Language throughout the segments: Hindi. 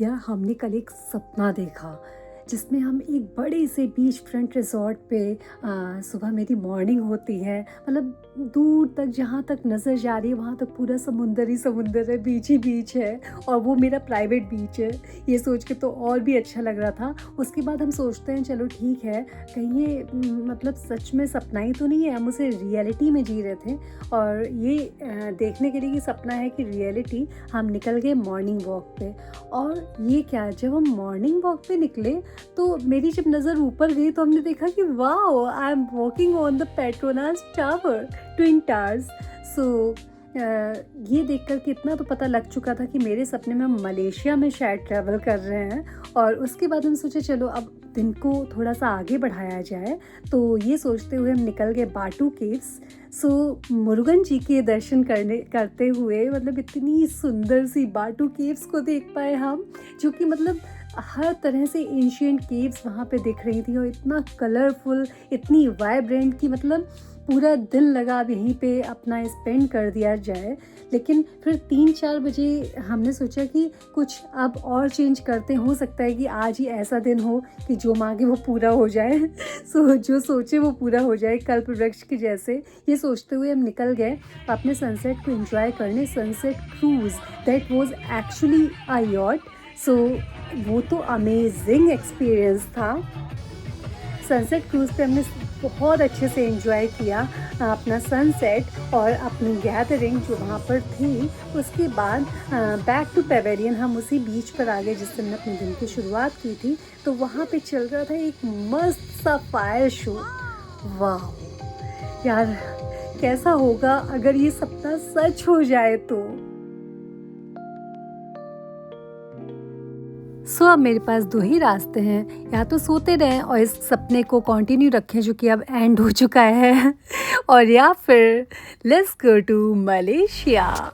यार हमने कल एक सपना देखा जिसमें हम एक बड़े से बीच फ्रंट रिजॉर्ट पे सुबह मेरी मॉर्निंग होती है। मतलब दूर तक जहाँ तक नज़र जा रही है वहाँ तक पूरा समुंदर ही समुंदर है, बीच ही बीच है और वो मेरा प्राइवेट बीच है। ये सोच के तो और भी अच्छा लग रहा था। उसके बाद हम सोचते हैं चलो ठीक है, कहीं ये मतलब सच में सपना ही तो नहीं है, हम उसे रियलिटी में जी रहे थे। और ये देखने के लिए कि सपना है कि रियलिटी, हम निकल गए मॉर्निंग वॉक पे। और ये क्या, जब हम मॉर्निंग वॉक पे निकले तो मेरी जब नज़र ऊपर गई तो हमने देखा कि wow, I am walking on the Petronas tower, twin towers. So ये देखकर के इतना तो पता लग चुका था कि मेरे सपने में हम मलेशिया में शायद ट्रैवल कर रहे हैं। और उसके बाद हम सोचे चलो अब दिन को थोड़ा सा आगे बढ़ाया जाए। तो ये सोचते हुए हम निकल गए बाटू केव्स। सो मुरुगन जी के दर्शन करते हुए, मतलब इतनी सुंदर सी बाटू केव्स को देख पाए हम, जो कि मतलब हर तरह से एंशिएंट केव्स वहाँ पे दिख रही थी और इतना कलरफुल, इतनी वाइब्रेंट कि मतलब पूरा दिन लगा अब यहीं पे अपना स्पेंड कर दिया जाए। लेकिन फिर 3-4 बजे हमने सोचा कि कुछ अब और चेंज करते, हो सकता है कि आज ही ऐसा दिन हो कि जो मांगे वो पूरा हो जाए। जो सोचे वो पूरा हो जाए, कल्प वृक्ष के जैसे। ये सोचते हुए हम निकल गए अपने सनसेट को एंजॉय करने। Sunset cruise that was actually a yacht. So वो तो अमेजिंग एक्सपीरियंस था। सनसेट क्रूज़ पे हमने बहुत अच्छे से एंजॉय किया अपना सनसेट और अपनी गैदरिंग जो वहाँ पर थी। उसके बाद बैक टू पेवेलियन, हम उसी बीच पर आ गए जिससे हमने अपने दिन की शुरुआत की थी। तो वहाँ पे चल रहा था एक मस्त सा फायर शो। वाह यार, कैसा होगा अगर ये सपना सच हो जाए तो। अब मेरे पास 2 ही रास्ते हैं, या तो सोते रहें और इस सपने को कंटिन्यू रखें जो कि अब एंड हो चुका है और या फिर लेट्स गो टू मलेशिया।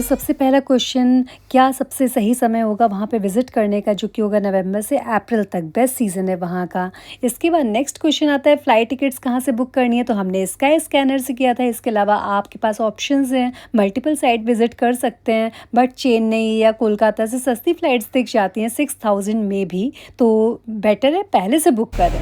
सबसे पहला क्वेश्चन, क्या सबसे सही समय होगा वहाँ पे विज़िट करने का, जो कि होगा नवंबर से अप्रैल तक, बेस्ट सीज़न है वहाँ का। इसके बाद नेक्स्ट क्वेश्चन आता है फ़्लाइट टिकट्स कहाँ से बुक करनी है, तो हमने स्काई स्कैनर से किया था। इसके अलावा आपके पास ऑप्शंस हैं, मल्टीपल साइट विज़िट कर सकते हैं, बट चेन्नई या कोलकाता से सस्ती फ़्लाइट्स दिख जाती हैं 6000 में भी, तो बेटर है पहले से बुक करें।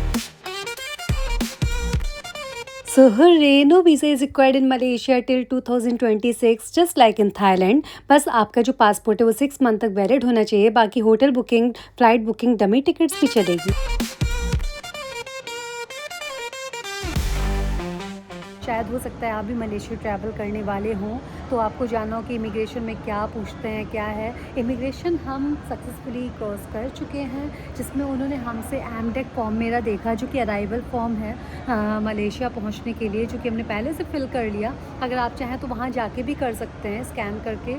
हooray, no visa is required in Malaysia till 2026, just like in Thailand। बस आपका जो पासपोर्ट है वो 6 मंथ तक वैलिड होना चाहिए। बाकी hotel booking, flight booking, dummy tickets भी चलेगी। शायद हो सकता है आप भी मलेशिया ट्रैवल करने वाले हों तो आपको जानना हो कि इमिग्रेशन में क्या पूछते हैं, क्या है। इमिग्रेशन हम सक्सेसफुली क्रॉस कर चुके हैं, जिसमें उन्होंने हमसे एमडेक फॉर्म मेरा देखा, जो कि अराइवल फॉर्म है मलेशिया पहुंचने के लिए, जो कि हमने पहले से फिल कर लिया। अगर आप चाहें तो वहां जाके भी कर सकते हैं, स्कैन करके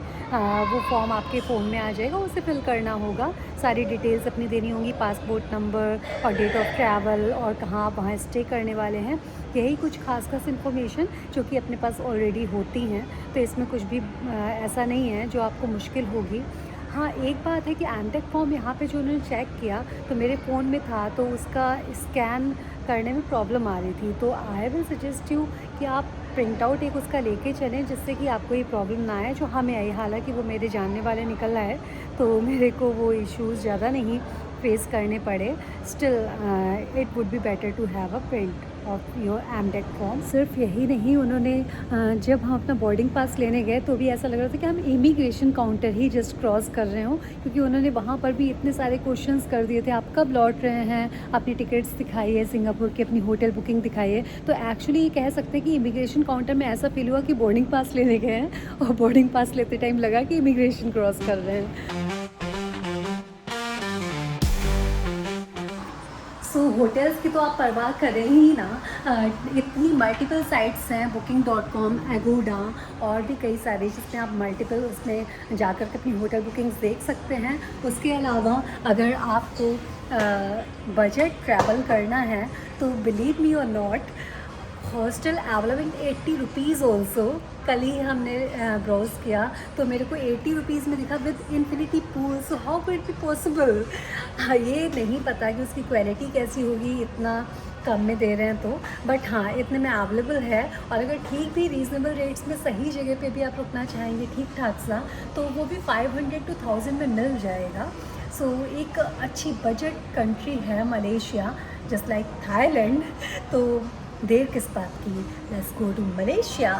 वो फॉर्म आपके फ़ोन में आ जाएगा, उसे फिल करना होगा। सारी डिटेल्स अपनी देनी होंगी, पासपोर्ट नंबर और डेट ऑफ ट्रैवल और कहाँ आप वहाँ स्टे करने वाले हैं। यही कुछ खास इन्फॉर्मेशन जो कि अपने पास ऑलरेडी होती हैं, तो इसमें कुछ भी ऐसा नहीं है जो आपको मुश्किल होगी। हाँ, एक बात है कि एमटेक फॉर्म यहाँ पे जो उन्होंने चेक किया तो मेरे फ़ोन में था, तो उसका स्कैन करने में प्रॉब्लम आ रही थी। तो आई विल सजेस्ट यू कि आप प्रिंट आउट एक उसका लेके चलें, जिससे कि आपको ये प्रॉब्लम ना आए जो हमें आई। हालांकि वो मेरे जानने वाले निकल रहा है तो मेरे को वो इश्यूज़ ज़्यादा नहीं फेस करने पड़े। Still it would be better to have a print of your MTech form. सिर्फ यही नहीं, उन्होंने जब हम अपना बोर्डिंग पास लेने गए तो भी ऐसा लग रहा था कि हम इमिग्रेशन काउंटर ही जस्ट क्रॉस कर रहे हों, क्योंकि उन्होंने वहाँ पर भी इतने सारे क्वेश्चंस कर दिए थे। आप कब लौट रहे हैं, अपनी टिकट्स दिखाइए सिंगापुर की, अपनी होटल बुकिंग दिखाइए। तो एक्चुअली ये कह सकते हैं कि इमिग्रेशन काउंटर में ऐसा फील हुआ कि बोर्डिंग पास लेने गए हैं और बोर्डिंग पास लेते टाइम लगा कि इमिग्रेशन क्रॉस कर रहे हैं। होटल्स की तो आप परवाह करें ही ना। इतनी मल्टीपल साइट्स हैं, booking.com, एगोडा और भी कई सारे, जिसमें आप मल्टीपल उसमें जाकर के अपनी होटल बुकिंग्स देख सकते हैं। उसके अलावा अगर आपको बजट ट्रैवल करना है तो बिलीव मी और not, hostel available 80 rupees also. कल ही हमने ब्राउज़ किया तो मेरे को 80 रुपीज़ में दिखा with infinity pool. So how could it be possible? हाँ, ये नहीं पता कि उसकी क्वालिटी कैसी होगी इतना कम में दे रहे हैं तो, बट हाँ इतने में अवेलेबल है। और अगर ठीक भी रीज़नेबल रेट्स में सही जगह पे भी आप रुकना चाहेंगे ठीक ठाक सा, तो वो भी 500 to 1000 में मिल जाएगा। सो एक अच्छी बजट कंट्री है मलेशिया, जस्ट लाइक थाईलैंड। तो देर किस बात की, let's go to Malaysia.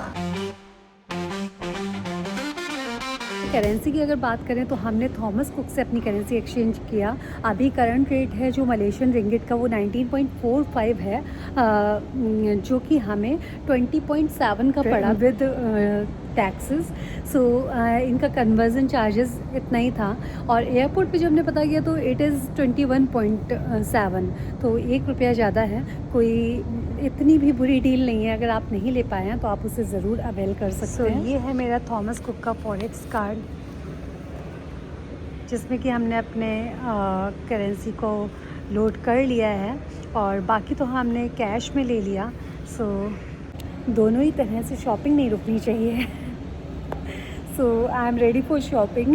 Currency की अगर बात करें तो हमने थॉमस कुक से अपनी करेंसी एक्सचेंज किया। अभी करंट रेट है जो मलेशियन रिंगिट का वो 19.45 है, जो कि हमें 20.7 का पड़ा विद टैक्सेस। सो इनका कन्वर्जन चार्जेस इतना ही था। और एयरपोर्ट पे जो हमने पता किया तो इट इज़ 21.7, तो 1 रुपया ज़्यादा है। कोई इतनी भी बुरी डील नहीं है। अगर आप नहीं ले पाए हैं तो आप उसे ज़रूर अवेल कर सकते हैं। ये है मेरा थॉमस कुक का फॉरेक्स कार्ड, जिसमें कि हमने अपने करेंसी को लोड कर लिया है और बाकी तो हमने कैश में ले लिया। सो दोनों ही तरह से शॉपिंग नहीं रुकनी चाहिए। So I am ready for shopping.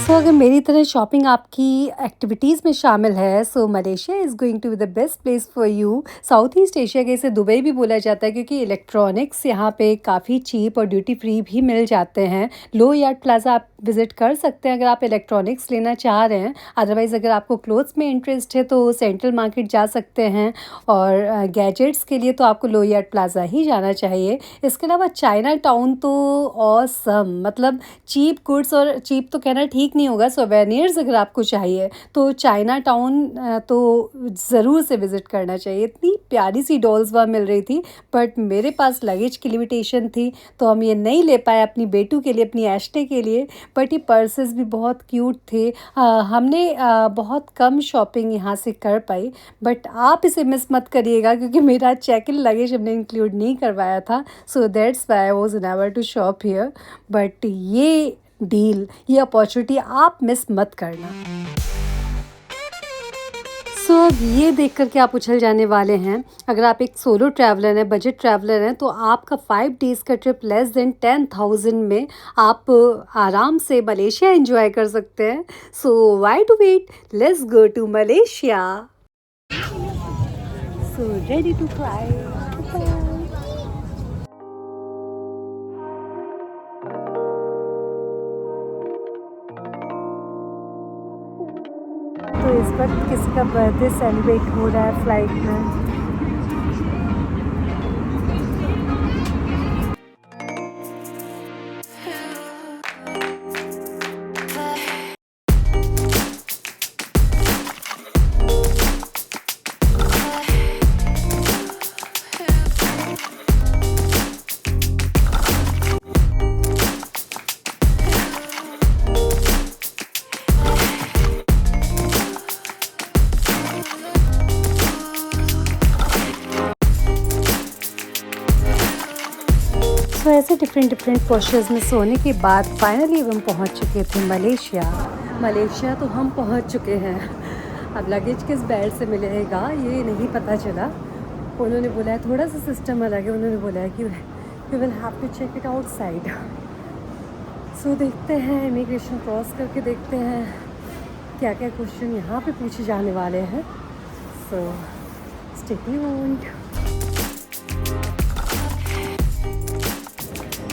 So अगर मेरी तरह शॉपिंग आपकी एक्टिविटीज़ में शामिल है, so Malaysia is going to be the best place for you. South east Asia के इसे दुबई भी बोला जाता है, क्योंकि इलेक्ट्रॉनिक्स यहाँ पे काफ़ी चीप और ड्यूटी फ्री भी मिल जाते हैं। लो यार्ड प्लाजा आप विज़िट कर सकते हैं अगर आप इलेक्ट्रॉनिक्स लेना चाह रहे हैं। अदरवाइज़ अगर आपको क्लोथ्स में इंटरेस्ट है तो सेंट्रल मार्केट जा सकते हैं, और गैजेट्स के लिए तो आपको लो यार्ड प्लाजा ही जाना चाहिए। इसके अलावा चाइना टाउन तो ऑसम, मतलब चीप गुड्स, और चीप तो कहना ठीक नहीं होगा, सोवेनियर्स अगर आपको चाहिए तो चाइना टाउन तो ज़रूर से विज़िट करना चाहिए। इतनी प्यारी सी डॉल्स वहाँ मिल रही थी, बट मेरे पास लगेज की लिमिटेशन थी तो हम ये नहीं ले पाए अपनी बेटू के लिए, अपनी एश्टे के लिए। बट ये पर्सेस भी बहुत क्यूट थे। हमने बहुत कम शॉपिंग यहाँ से कर पाई, बट आप इसे मिस मत करिएगा क्योंकि मेरा चेक इन लगेज हमने इंक्लूड नहीं करवाया था। So that's why I was unable to shop here. But ये डील, ये अपॉर्चुनिटी आप मिस मत करना। सो अब ये देख कर के आप उछल जाने वाले हैं, अगर आप एक सोलो ट्रैवलर हैं, बजट ट्रैवलर हैं, तो आपका 5 डेज़ का ट्रिप लेस देन 10,000 में आप आराम से मलेशिया एंजॉय कर सकते हैं। So why to wait, let's go to Malaysia. So ready to fly. तो इस वक्त किसी का बर्थडे सेलिब्रेट हो रहा है फ्लाइट में। तो ऐसे डिफरेंट पोस्चर्स में सोने के बाद फाइनली हम पहुंच चुके थे मलेशिया। मलेशिया तो हम पहुंच चुके हैं। अब लगेज किस बेल्ट से मिलेगा ये नहीं पता चला। उन्होंने बोला है थोड़ा सा सिस्टम अलग है, उन्होंने बोला है कि we will have to check it outside. So देखते हैं, इमिग्रेशन क्रॉस करके देखते हैं क्या क्या क्वेश्चन यहाँ पे पूछे जाने वाले हैं। So stay tuned.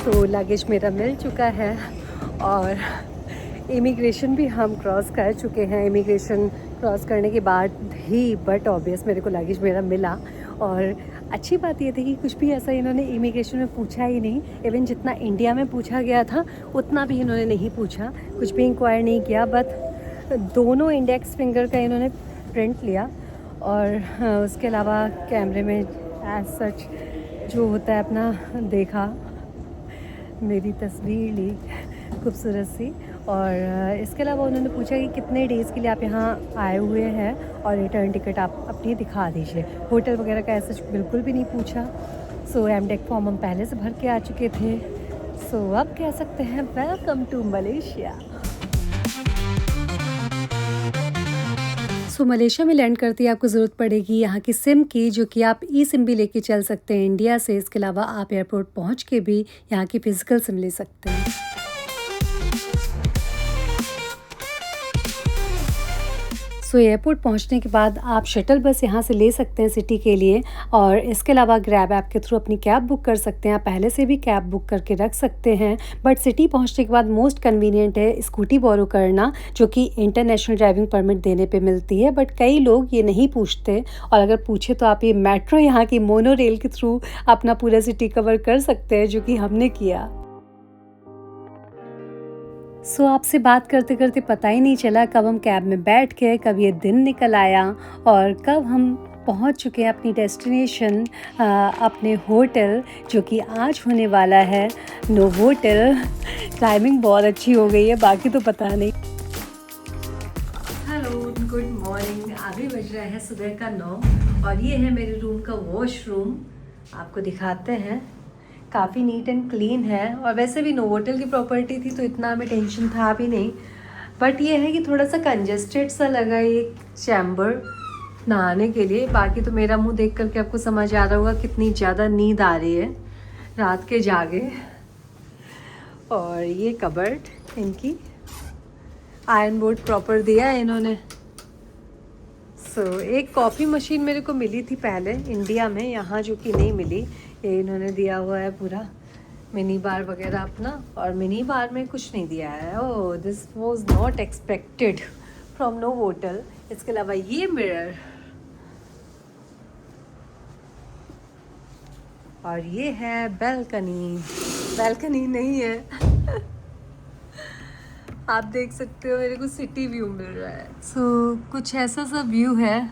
तो लगेज मेरा मिल चुका है और इमिग्रेशन भी हम क्रॉस कर चुके हैं। इमिग्रेशन क्रॉस करने के बाद ही बट ऑब्वियस मेरे को लगेज मेरा मिला। और अच्छी बात ये थी कि कुछ भी ऐसा इन्होंने इमिग्रेशन में पूछा ही नहीं। इवन जितना इंडिया में पूछा गया था उतना भी इन्होंने नहीं पूछा, कुछ भी इंक्वायर नहीं किया। बट दोनों इंडेक्स फिंगर का इन्होंने प्रिंट लिया, और उसके अलावा कैमरे में एज सच जो होता है अपना देखा, मेरी तस्वीर ली खूबसूरत सी। और इसके अलावा उन्होंने पूछा कि कितने डेज़ के लिए आप यहाँ आए हुए हैं और रिटर्न टिकट आप अपनी दिखा दीजिए। होटल वगैरह का ऐसा बिल्कुल भी नहीं पूछा। सो एमडेक फॉर्म हम पहले से भर के आ चुके थे। सो अब कह सकते हैं welcome to Malaysia. So Malaysia में लैंड करते ही आपको ज़रूरत पड़ेगी यहाँ की सिम की, जो कि आप ई सिम भी लेके चल सकते हैं इंडिया से। इसके अलावा आप एयरपोर्ट पहुँच के भी यहाँ की फ़िज़िकल सिम ले सकते हैं। सो एयरपोर्ट पहुंचने के बाद आप शटल बस यहाँ से ले सकते हैं सिटी के लिए, और इसके अलावा ग्रैब ऐप के थ्रू अपनी कैब बुक कर सकते हैं। आप पहले से भी कैब बुक करके रख सकते हैं, बट सिटी पहुंचने के बाद मोस्ट कन्वीनियंट है स्कूटी बोरो करना, जो कि इंटरनेशनल ड्राइविंग परमिट देने पे मिलती है। बट कई लोग ये नहीं पूछते, और अगर पूछे तो आप ये मेट्रो यहाँ की मोनो रेल के थ्रू अपना पूरा सिटी कवर कर सकते हैं, जो कि हमने किया। सो आपसे बात करते करते पता ही नहीं चला कब हम कैब में बैठ गए, कब ये दिन निकल आया, और कब हम पहुंच चुके हैं अपनी डेस्टिनेशन, अपने होटल, जो कि आज होने वाला है नोवोटेल। टाइमिंग बहुत अच्छी हो गई है, बाकी तो पता नहीं। Hello, good morning. अभी बज रहा है सुबह का 9, और ये है मेरे रूम का वॉशरूम। आपको दिखाते हैं, काफ़ी नीट एंड क्लीन है, और वैसे भी नोवोटेल की प्रॉपर्टी थी तो इतना हमें टेंशन था भी नहीं। बट ये है कि थोड़ा सा कंजेस्टेड सा लगा ये चैम्बर नहाने के लिए। बाकी तो मेरा मुंह देख करके आपको समझ आ रहा होगा कितनी ज़्यादा नींद आ रही है रात के जागे। और ये कबर्ड, इनकी आयरन बोर्ड प्रॉपर दिया है इन्होंने। एक कॉफ़ी मशीन मेरे को मिली थी पहले इंडिया में, यहाँ जो कि नहीं मिली। ये इन्होंने दिया हुआ है पूरा मिनी बार वगैरह अपना, और मिनी बार में कुछ नहीं दिया है। Oh, this was not expected from Novotel. इसके अलावा ये मिरर, और ये है बैल्कनी। बैल्कनी नहीं है आप देख सकते हो, मेरे को सिटी व्यू मिल रहा है। कुछ ऐसा सा व्यू है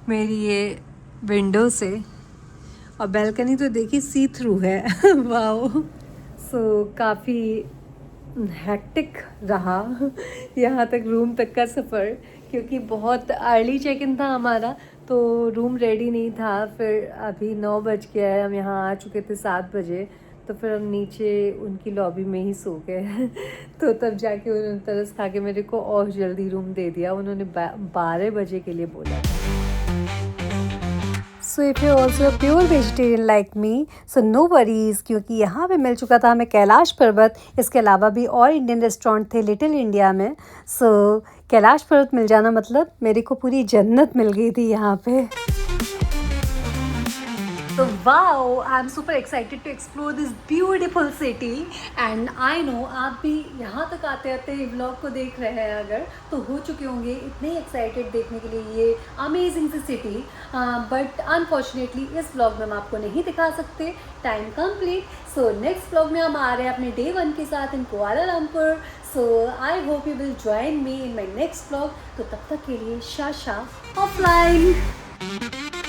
मेरी ये विंडो से, और बैल्कनी तो देखिए सी थ्रू है वाओ। काफ़ी हेक्टिक रहा यहाँ तक रूम तक का सफ़र, क्योंकि बहुत अर्ली चेक इन था हमारा, तो रूम रेडी नहीं था। फिर अभी 9 बज गया है, हम यहाँ आ चुके थे 7 बजे, तो फिर हम नीचे उनकी लॉबी में ही सो गए तो तब जाके उन्होंने तरस खा के मेरे को और जल्दी रूम दे दिया। उन्होंने 12 बजे के लिए बोला था। So if you also pure vegetarian like me, so no worries, क्योंकि यहाँ पे मिल चुका था हमें कैलाश पर्वत। इसके अलावा भी और इंडियन रेस्टोरेंट थे लिटिल इंडिया में। कैलाश पर्वत मिल जाना मतलब मेरे को पूरी जन्नत मिल गई थी यहाँ पे। So wow, I'm super excited to explore this beautiful city, and I know आप भी यहाँ तक आते आते व्लॉग को देख रहे हैं अगर, तो हो चुके होंगे इतने एक्साइटेड देखने के लिए ये amazing sea city. But unfortunately इस व्लॉग में हम आपको नहीं दिखा सकते, टाइम कंप्लीट। नेक्स्ट व्लॉग में हम आ रहे हैं अपने डे 1 के साथ in Kuala Lumpur. I hope you will join me in my next vlog. तो तब तक के लिए शाशा ऑफलाइन।